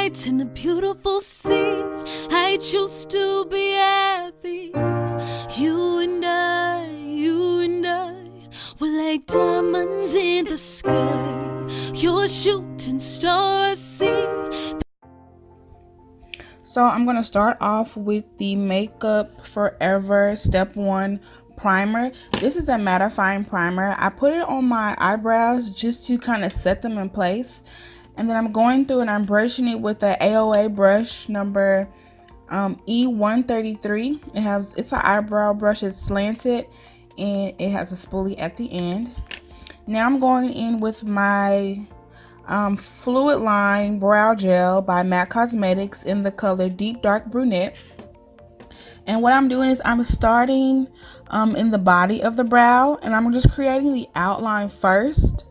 night in a beautiful sea. I choose to be happy. You and I we're like diamonds in the sky. You're a shooting star, I see. So I'm going to start off with the Makeup Forever Step 1 primer. This is a mattifying primer. I put it on my eyebrows just to kind of set them in place. And then I'm going through and I'm brushing it with the AOA brush number E133. It's an eyebrow brush. It's slanted and it has a spoolie at the end. Now I'm going in with my Fluid Line Brow Gel by MAC Cosmetics in the color Deep Dark Brunette. And what I'm doing is I'm starting in the body of the brow, and I'm just creating the outline first.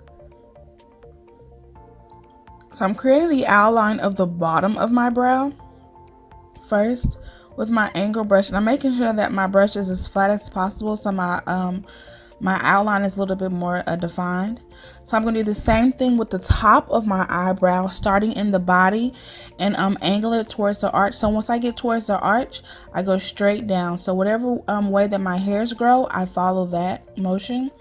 So I'm creating the outline of the bottom of my brow first with my angle brush, and I'm making sure that my brush is as flat as possible so my outline is a little bit more defined. So I'm going to do the same thing with the top of my eyebrow, starting in the body and angle it towards the arch. So once I get towards the arch, I go straight down. So whatever way that my hairs grow, I follow that motion.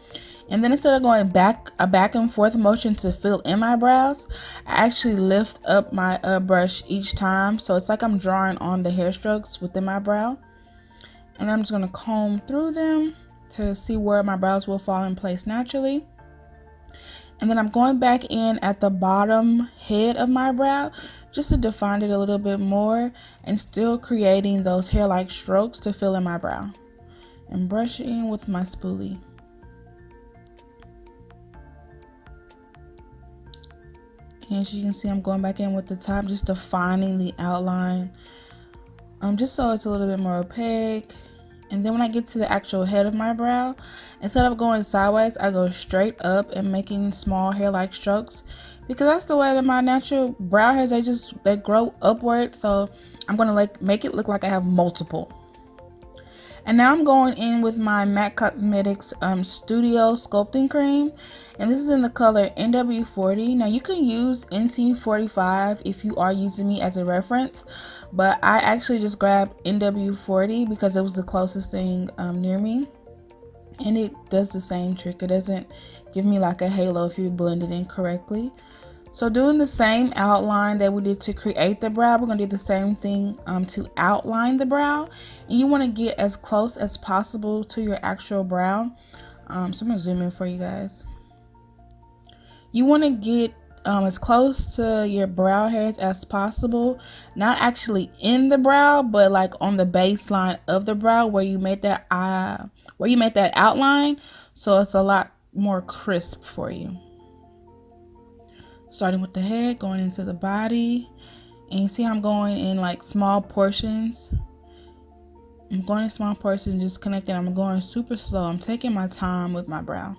And then instead of going back and forth motion to fill in my brows, I actually lift up my brush each time. So it's like I'm drawing on the hair strokes within my brow. And I'm just going to comb through them to see where my brows will fall in place naturally. And then I'm going back in at the bottom head of my brow just to define it a little bit more and still creating those hair-like strokes to fill in my brow. And brushing with my spoolie. And as you can see, I'm going back in with the top, just defining the outline, just so it's a little bit more opaque. And then when I get to the actual head of my brow, instead of going sideways, I go straight up and making small hair-like strokes, because that's the way that my natural brow hairs, they grow upward. So I'm gonna make it look like I have multiple. And now I'm going in with my MAC Cosmetics Studio Sculpting Cream. And this is in the color NW40. Now you can use NC45 if you are using me as a reference. But I actually just grabbed NW40 because it was the closest thing near me. And it does the same trick. It doesn't give me like a halo if you blend it in correctly. So doing the same outline that we did to create the brow, we're going to do the same thing to outline the brow. And you want to get as close as possible to your actual brow. So I'm going to zoom in for you guys. You want to get as close to your brow hairs as possible. Not actually in the brow, but like on the baseline of the brow where you made that outline. So it's a lot more crisp for you. Starting with the head, going into the body. And you see how I'm going in like small portions. I'm going in small portions, just connecting. I'm going super slow. I'm taking my time with my brow.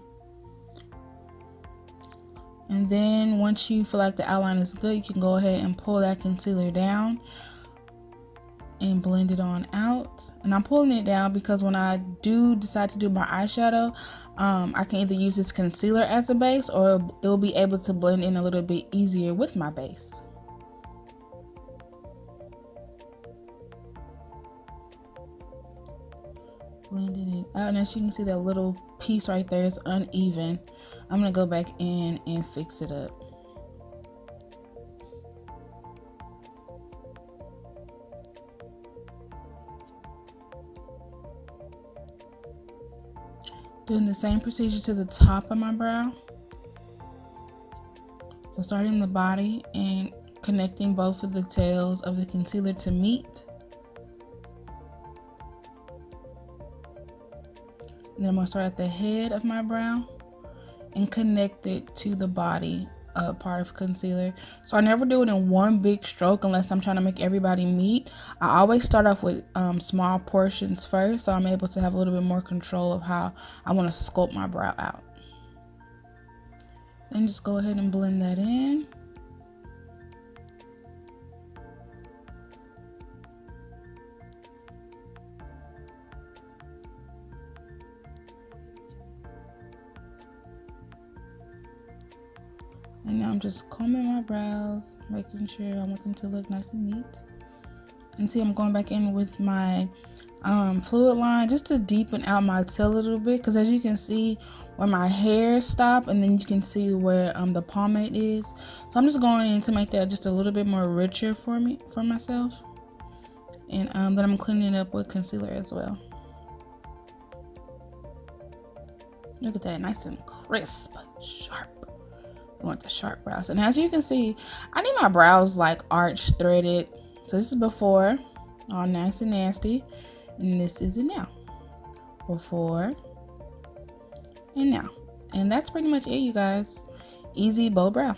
And then once you feel like the outline is good, you can go ahead and pull that concealer down and blend it on out. And I'm pulling it down because when I do decide to do my eyeshadow, I can either use this concealer as a base, or it'll be able to blend in a little bit easier with my base. Blending it out, and as you can see, that little piece right there is uneven. I'm gonna go back in and fix it up. Doing the same procedure to the top of my brow. So starting the body and connecting both of the tails of the concealer to meet. And then I'm going to start at the head of my brow and connect it to the body part of concealer. So I never do it in one big stroke unless I'm trying to make everybody meet. I always start off with small portions first, so I'm able to have a little bit more control of how I want to sculpt my brow out. Then just go ahead and blend that in. And now I'm just combing my brows, making sure I want them to look nice and neat. And see, I'm going back in with my fluid line just to deepen out my tail a little bit, because as you can see where my hair stop, and then you can see where the pomade is. So I'm just going in to make that just a little bit more richer for myself. And then I'm cleaning it up with concealer as well. Look at that, nice and crisp, sharp. I want the sharp brows. And as you can see, I need my brows like arch threaded. So this is before, all nice and nasty, and this is it now. Before and now. And that's pretty much it, you guys. Easy bow brow.